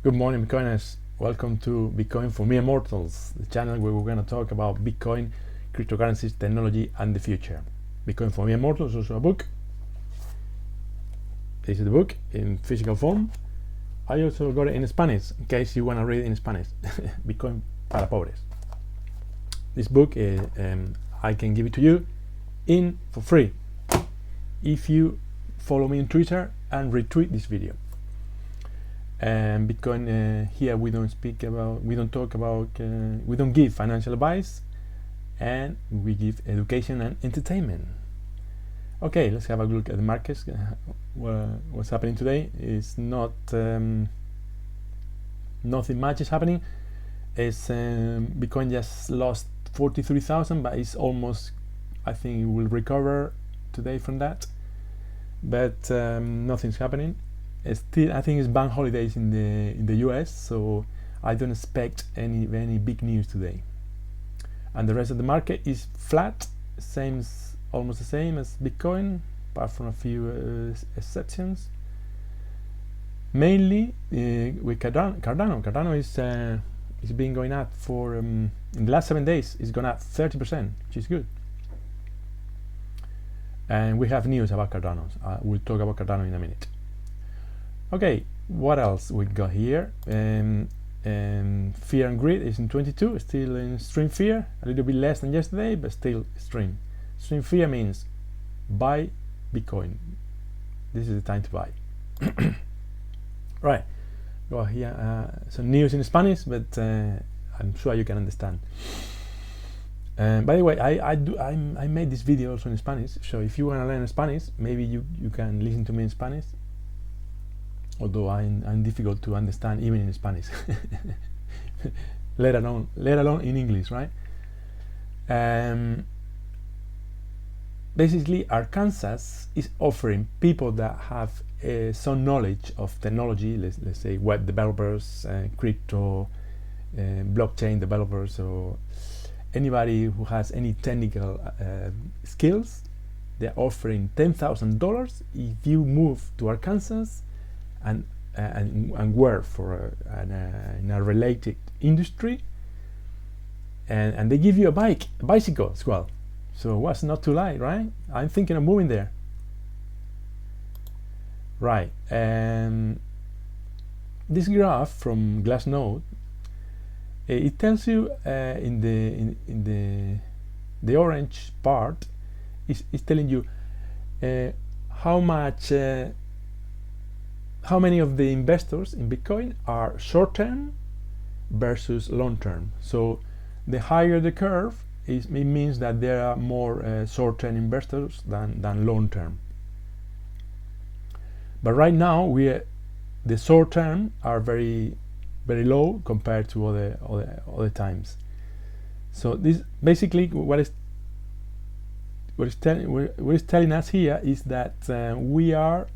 Good morning, Bitcoiners. Welcome to Bitcoin for Mere Mortals, the channel where we're going to talk about Bitcoin, cryptocurrencies, technology, and the future. Bitcoin for Mere Mortals is also a book. This is the book in physical form. I also got it in Spanish, in case you want to read it in Spanish. Bitcoin para pobres. This book, I can give it to you for free if you follow me on Twitter and retweet this video. Bitcoin, here we don't give financial advice, and we give education and entertainment. Okay, let's have a look at the markets. What's happening today is not nothing much is happening. Bitcoin just lost 43,000, but it's almost, I think it will recover today from that, but nothing's happening. Still, I think it's bank holidays in the US, so I don't expect any big news today. And the rest of the market is flat, almost the same as Bitcoin, apart from a few exceptions. Mainly with Cardano. Cardano is been going up for in the last 7 days. It's gone up 30%, which is good. And we have news about Cardano. We'll talk about Cardano in a minute. Okay, what else we got here? Fear and greed is in 22, still in extreme fear, a little bit less than yesterday, but still extreme. Extreme fear means buy Bitcoin. This is the time to buy. Right, go here. Some news in Spanish, but I'm sure you can understand. By the way, I made this video also in Spanish, so if you want to learn Spanish, maybe you can listen to me in Spanish. Although I'm difficult to understand even in Spanish, let alone in English, right? Basically, Arkansas is offering people that have some knowledge of technology, let's say web developers, crypto, blockchain developers, or anybody who has any technical skills. They're offering $10,000 if you move to Arkansas and work for in a related industry, and they give you a bicycle as well. So what's not to like, right? I'm thinking of moving there. Right. This graph from Glassnode, it tells you in the orange part is telling you how many of the investors in Bitcoin are short-term versus long-term. So the higher the curve, it means that there are more short-term investors than long-term. But right now, the short-term are very low compared to other times. So this basically what is telling us here is that we are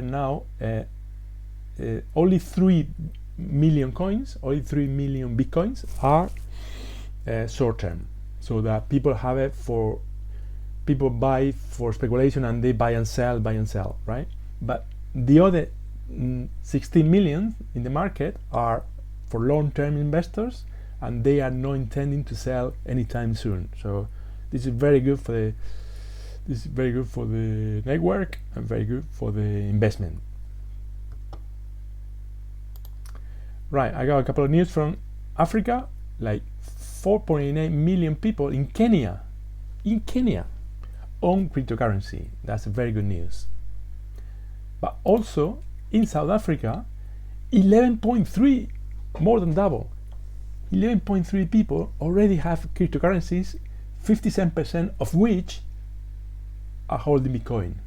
now only 3 million coins, only 3 million Bitcoins are short term, so that people buy for speculation and they buy and sell, right? But the other 16 million in the market are for long-term investors, and they are not intending to sell anytime soon. So this is very good for the network and very good for the investment. Right, I got a couple of news from Africa. Like 4.8 million people in Kenya own cryptocurrency. That's very good news. But also in South Africa, 11.3, more than double. 11.3 people already have cryptocurrencies, 57% of which are holding Bitcoin.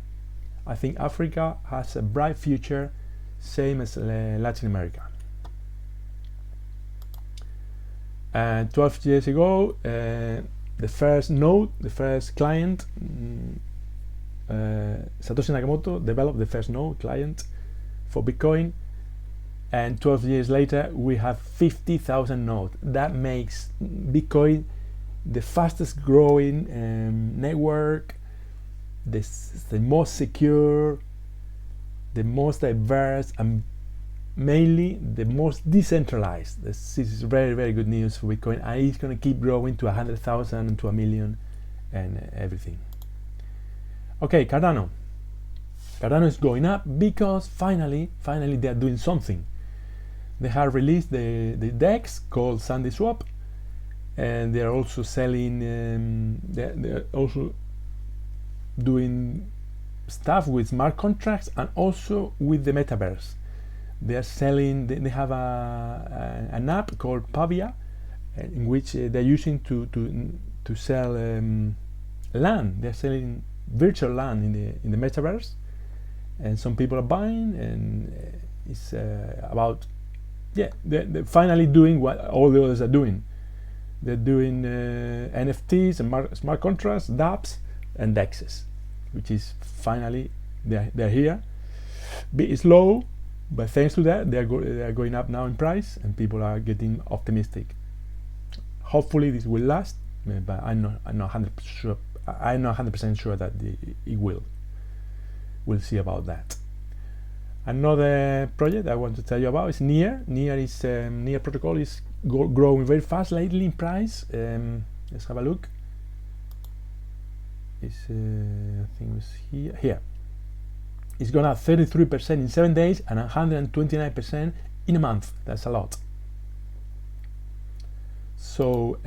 I think Africa has a bright future, same as Latin America. 12 years ago, the first node, the first client, Satoshi Nakamoto developed the first node client for Bitcoin, and 12 years later we have 50,000 nodes. That makes Bitcoin the fastest growing network, the most secure, the most diverse, and mainly the most decentralized. This is very, very good news for Bitcoin, and it's going to keep growing to 100,000, to 1,000,000, and everything. Okay, Cardano. Cardano is going up because finally they are doing something. They have released the DEX called SandySwap, and they are also selling. They're also doing stuff with smart contracts and also with the metaverse. They are selling. They have an app called Pavia, in which they're using to sell land. They're selling virtual land in the metaverse, and some people are buying, and it's about they're finally doing what all the others are doing. They're doing NFTs and smart contracts, dApps, and DEXs, which is finally they're here. It's low, but thanks to that, they are going up now in price, and people are getting optimistic. Hopefully, this will last, but I'm not 100% sure. I'm not 100% sure that it will. We'll see about that. Another project I want to tell you about is Near. Near protocol is growing very fast lately in price. Let's have a look. I think it's here. It's gone up 33% in 7 days and 129% in a month. That's a lot. So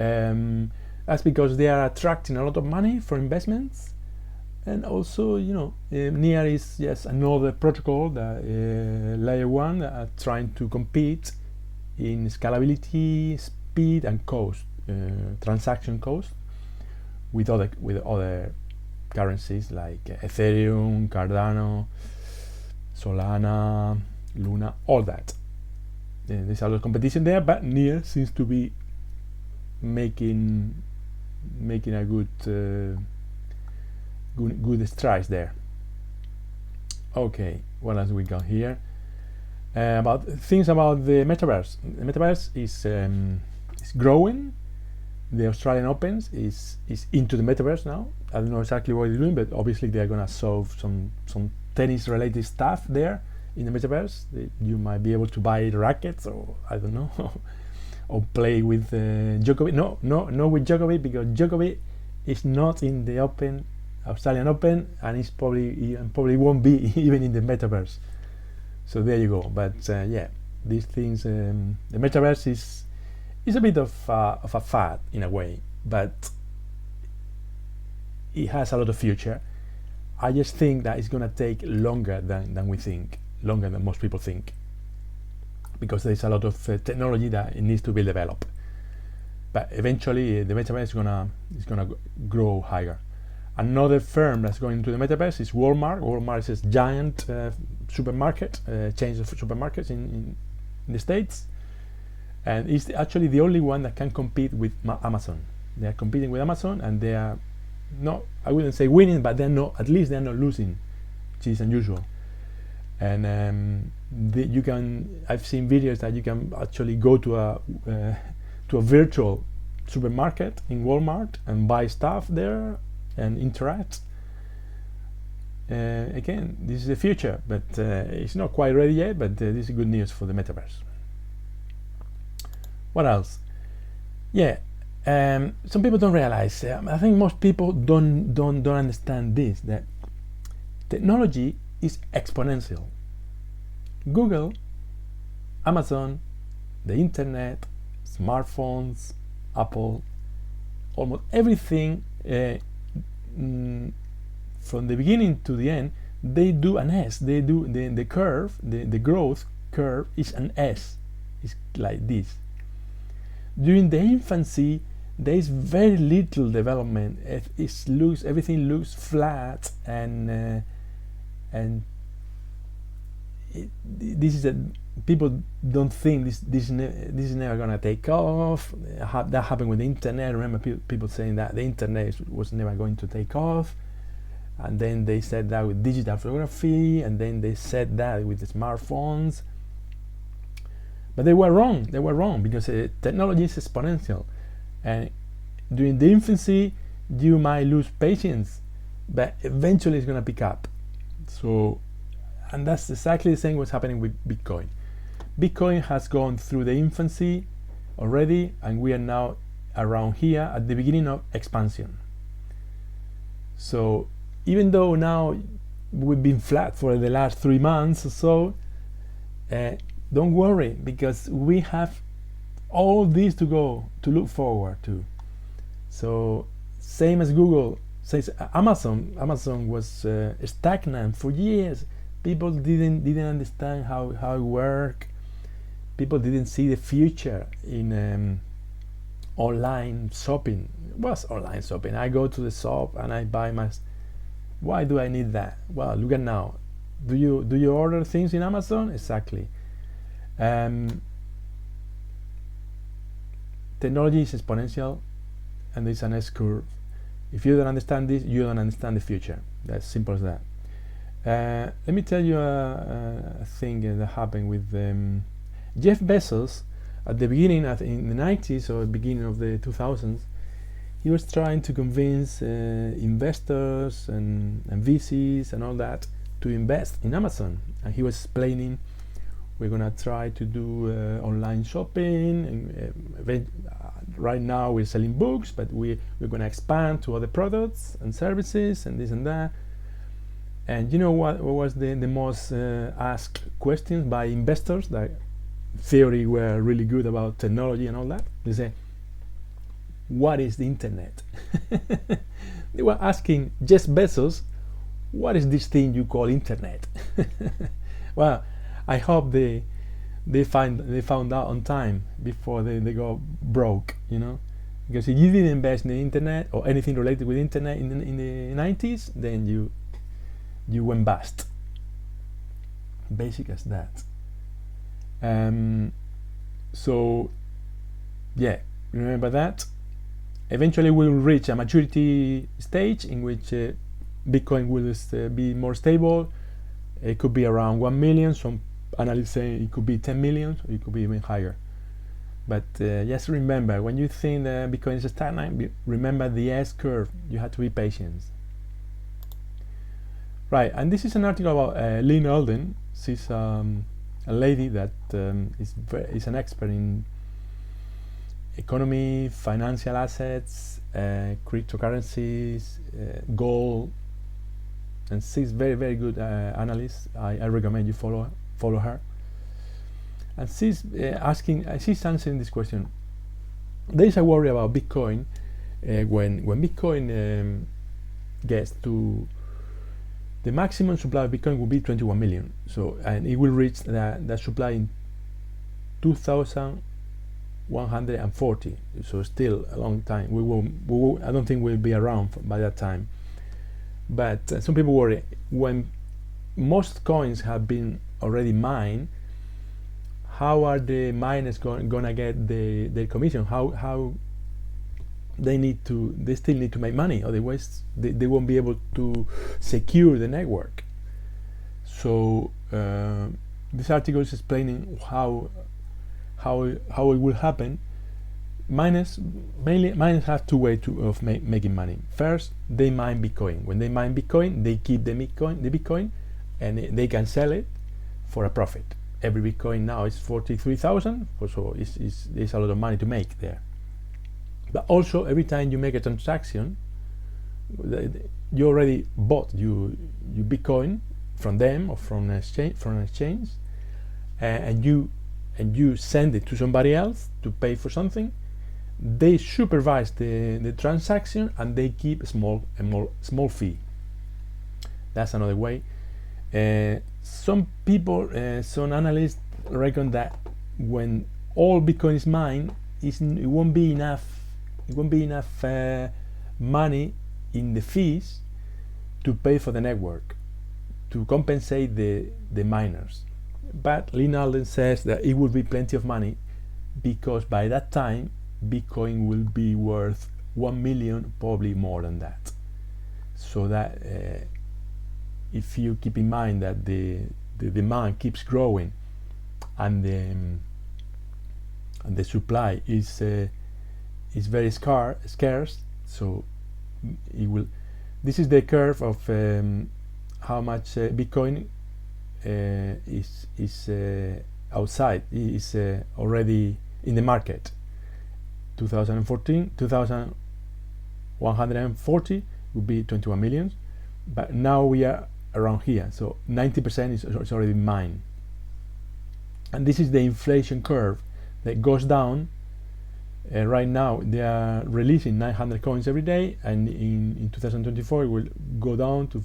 that's because they are attracting a lot of money for investments, and also, Near is just another protocol that layer 1 that are trying to compete in scalability, speed, and cost, transaction cost, with other currencies like Ethereum, Cardano, Solana, Luna, all that. There's a lot of competition there, but Near seems to be making a good strides there. Okay, what else we got here? About things about the metaverse. The metaverse is growing. The Australian Open is into the metaverse now. I don't know exactly what they're doing, but obviously they're gonna solve some tennis related stuff there in the metaverse. You might be able to buy rackets, or I don't know, or play with Djokovic. No, with Djokovic, because Djokovic is not in the Australian Open, and he's probably won't be even in the metaverse. So there you go. But these things, the metaverse is a bit of a fad in a way, but it has a lot of future. I just think that it's gonna take longer than we think, longer than most people think, because there's a lot of technology that it needs to be developed. But eventually, the metaverse is gonna grow higher. Another firm that's going into the metaverse is Walmart. Walmart is a giant supermarket, chain of supermarkets in the States, and it's actually the only one that can compete with Amazon. They are competing with Amazon, and they are not, I wouldn't say winning, but at least they're not losing, which is unusual. And I've seen videos that you can actually go to a virtual supermarket in Walmart and buy stuff there and interact. Again, this is the future, but it's not quite ready yet, but this is good news for the metaverse. What else? Some people don't realize, I think most people don't understand this, that technology is exponential. Google, Amazon, the internet, smartphones, Apple, almost everything, from the beginning to the end, they do an S. They do the curve, the growth curve is an S. It's like this. During the infancy, there is very little development. Everything looks flat, and this is people don't think this is never gonna take off. That happened with the internet. I remember people saying that the internet was never going to take off, and then they said that with digital photography, and then they said that with the smartphones. But they were wrong. They were wrong, because technology is exponential, and during the infancy you might lose patience, but eventually it's gonna pick up. So And that's exactly the same what's happening with Bitcoin. Bitcoin has gone through the infancy already, and we are now around here at the beginning of expansion. So even though now we've been flat for the last 3 months or so, don't worry, because we have all this to look forward to. So same as Google, says Amazon was stagnant for years. People didn't understand how it worked. People didn't see the future in online shopping. It was online shopping. I go to the shop and I buy my. Why do I need that? Well, look at now. Do you order things in Amazon? Exactly. Technology is exponential, and there's an S-curve. If you don't understand this, you don't understand the future. That's simple as that. Let me tell you a thing that happened with Jeff Bezos at the beginning, in the 90s or beginning of the 2000s. He was trying to convince investors and VCs and all that to invest in Amazon, and he was explaining, we're gonna try to do online shopping, and right now we're selling books, but we're gonna expand to other products and services and this and that. And you know what was the most asked questions by investors that theory were really good about technology and all that? They say, what is the internet? They were asking Jeff Bezos, what is this thing you call internet? Well, I hope they found out on time before they go broke, you know, because if you didn't invest in the internet or anything related with internet in the 90s, then you went bust. Basic as that. So yeah, remember that. Eventually we'll reach a maturity stage in which Bitcoin will be more stable. It could be around 1 million. Some analysts say it could be 10 million, or it could be even higher. But just remember, when you think that Bitcoin is stagnant, remember the S-curve. You have to be patient. Right, and this is an article about Lynn Alden. She's a lady that is an expert in economy, financial assets, cryptocurrencies, gold, and she's very, very good analyst. I recommend you follow her. And she's she's answering this question. There is a worry about Bitcoin when Bitcoin gets to the maximum supply of Bitcoin will be 21 million. So, and it will reach that supply in 2140. So still a long time. We will I don't think we'll be around by that time. But some people worry when most coins have been already mined. How are the miners gonna get their commission? How they still need to make money, otherwise they won't be able to secure the network. So this article is explaining how it will happen. Miners have two ways of making money. First, they mine Bitcoin. When they mine Bitcoin, they keep the Bitcoin, and they can sell it for a profit. Every Bitcoin now is 43,000, so it's a lot of money to make there. But also, every time you make a transaction, you already bought you Bitcoin from them or from an exchange, and you send it to somebody else to pay for something. They supervise the transaction, and they keep a small fee. That's another way. Some people, some analysts reckon that when all Bitcoin is mined, it won't be enough. It won't be enough money in the fees to pay for the network, to compensate the miners. But Lynn Alden says that it will be plenty of money, because by that time Bitcoin will be worth 1 million, probably more than that. So that if you keep in mind that the demand keeps growing and the supply is very scarce, so it will. This is the curve of how much Bitcoin is outside, is already in the market. 2014, 2140 would be 21 million, but now we are around here, so 90% is already mined. And this is the inflation curve that goes down. Right now they are releasing 900 coins every day, and in 2024 it will go down to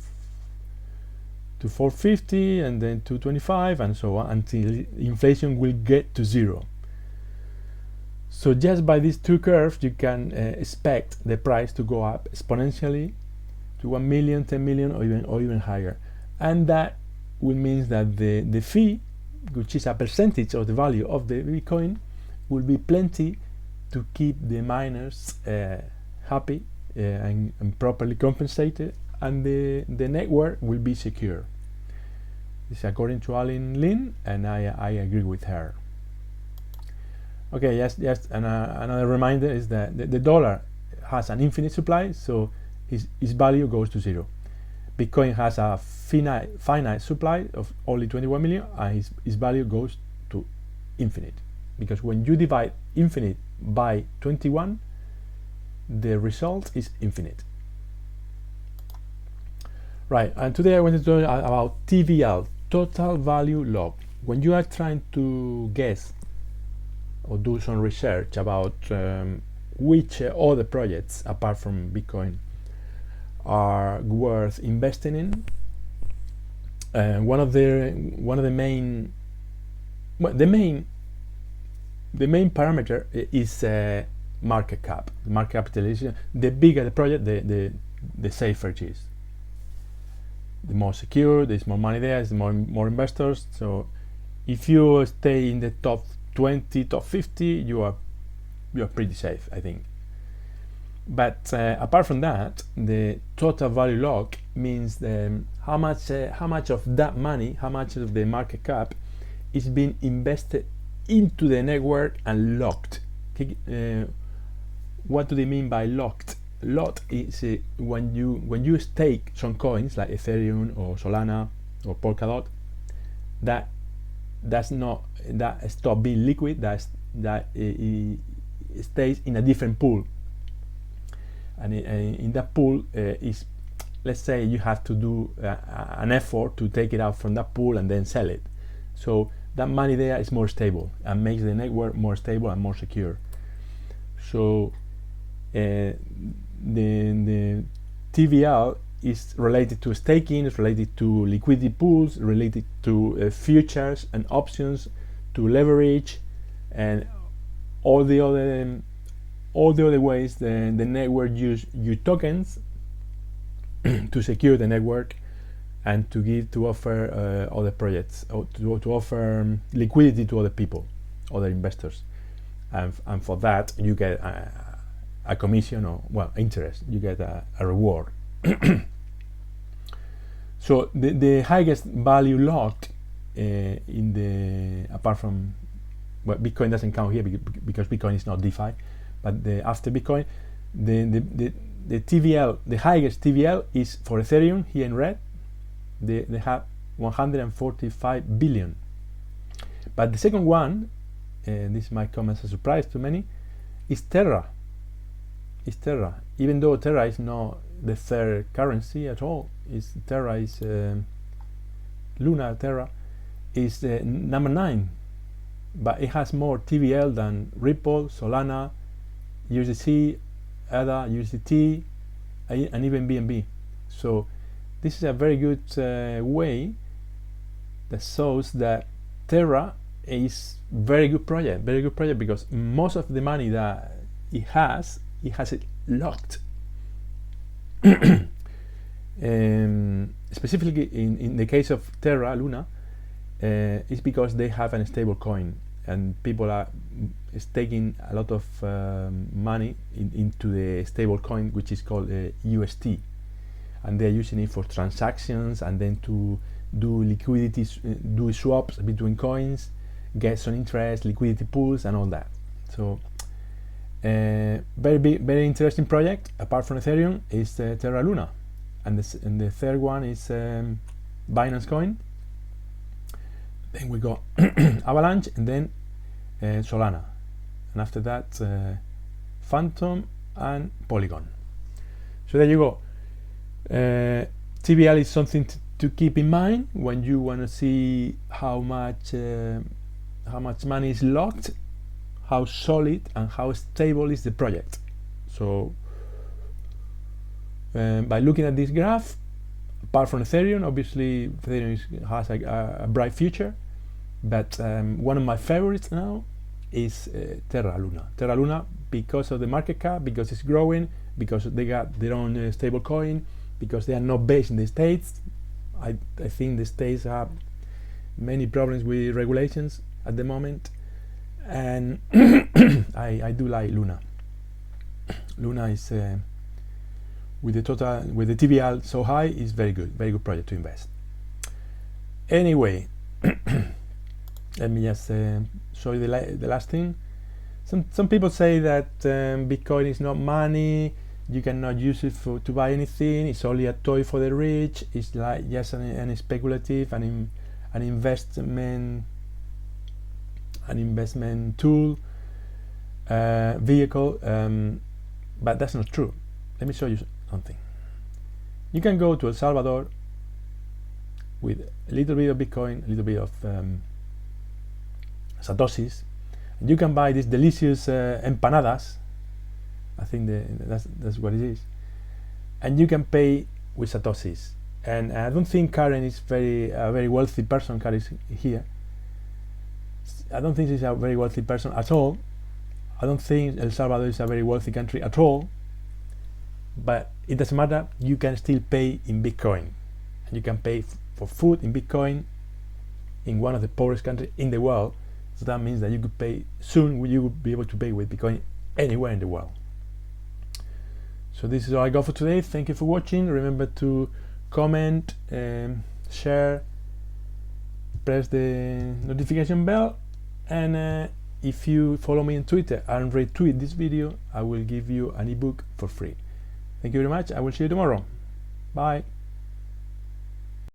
450 and then 225 and so on until inflation will get to zero. So just by these two curves you can expect the price to go up exponentially to 1 million, 10 million, or even higher. And that will mean that the fee, which is a percentage of the value of the Bitcoin, will be plenty to keep the miners happy and properly compensated, and the network will be secure. This is according to Alin Lin, and I agree with her. Okay, yes, and another reminder is that the dollar has an infinite supply, so its value goes to zero. Bitcoin has a finite supply of only 21 million, and its value goes to infinite. Because when you divide infinite by 21, the result is infinite. Right, and today I wanted to talk about TVL, total value locked. When you are trying to guess or do some research about which other projects apart from Bitcoin are worth investing in, one of the main parameter is market cap, market capitalization. The bigger the project, the safer it is. The more secure, there's more money there, there's more investors. So if you stay in the top 20, top 50, you are pretty safe, I think. But apart from that, the total value lock means how much of that money, how much of the market cap is being invested into the network and locked. What do they mean by locked? Locked is when you stake some coins like Ethereum or Solana or Polkadot, that stop being liquid, that it stays in a different pool, and in that pool is, let's say you have to do an effort to take it out from that pool and then sell it. So that money there is more stable and makes the network more stable and more secure. So the TVL is related to staking, is related to liquidity pools, related to futures and options, to leverage, and all the other ways the network use tokens to secure the network and to offer other projects, or to offer liquidity to other people, other investors, and for that you get a commission, or interest. You get a reward. So the highest value locked in the, apart from, Bitcoin doesn't count here because Bitcoin is not DeFi, but after Bitcoin, the TVL, the highest TVL is for Ethereum here in red. They have 145 billion. But the second one, this might come as a surprise to many, is Terra. Even though Terra is not the third currency at all, Terra is Luna. Terra is number 9, but it has more TVL than Ripple, Solana, USDC, ADA, USDT, and even BNB. So this is a very good way that shows that Terra is very good project, because most of the money that it has it locked. Specifically in the case of Terra Luna, it's because they have a stable coin, and people are staking a lot of money into the stable coin, which is called UST, and they're using it for transactions and then to do liquidity, do swaps between coins, get some interest, liquidity pools, and all that. So very interesting project. Apart from Ethereum is Terra Luna, and the third one is Binance Coin. Then we got Avalanche, and then Solana, and after that Phantom and Polygon. So there you go. TVL is something to keep in mind when you want to see how much money is locked, how solid and how stable is the project. So by looking at this graph, apart from Ethereum, obviously Ethereum has a bright future, but one of my favorites now is Terra Luna, because of the market cap, because it's growing, because they got their own stable coin, because they are not based in the States. I think the States have many problems with regulations at the moment, and I do like Luna. Luna is with the TVL so high, is very good project to invest. Anyway, let me just show you the last thing. Some people say that Bitcoin is not money, you cannot use it to buy anything, it's only a toy for the rich, it's like just an speculative, an investment tool, vehicle, but that's not true. Let me show you something. You can go to El Salvador with a little bit of Bitcoin, a little bit of Satoshis, and you can buy these delicious empanadas. I think that's what it is, and you can pay with Satoshis. And I don't think Karen is a very wealthy person. Karen is here. I don't think she's a very wealthy person at all. I don't think El Salvador is a very wealthy country at all. But it doesn't matter. You can still pay in Bitcoin, and you can pay for food in Bitcoin in one of the poorest countries in the world. So that means that you could pay soon. You will be able to pay with Bitcoin anywhere in the world. So this is all I got for today. Thank you for watching. Remember to comment, share, press the notification bell, and if you follow me on Twitter and retweet this video, I will give you an ebook for free. Thank you very much. I will see you tomorrow. Bye.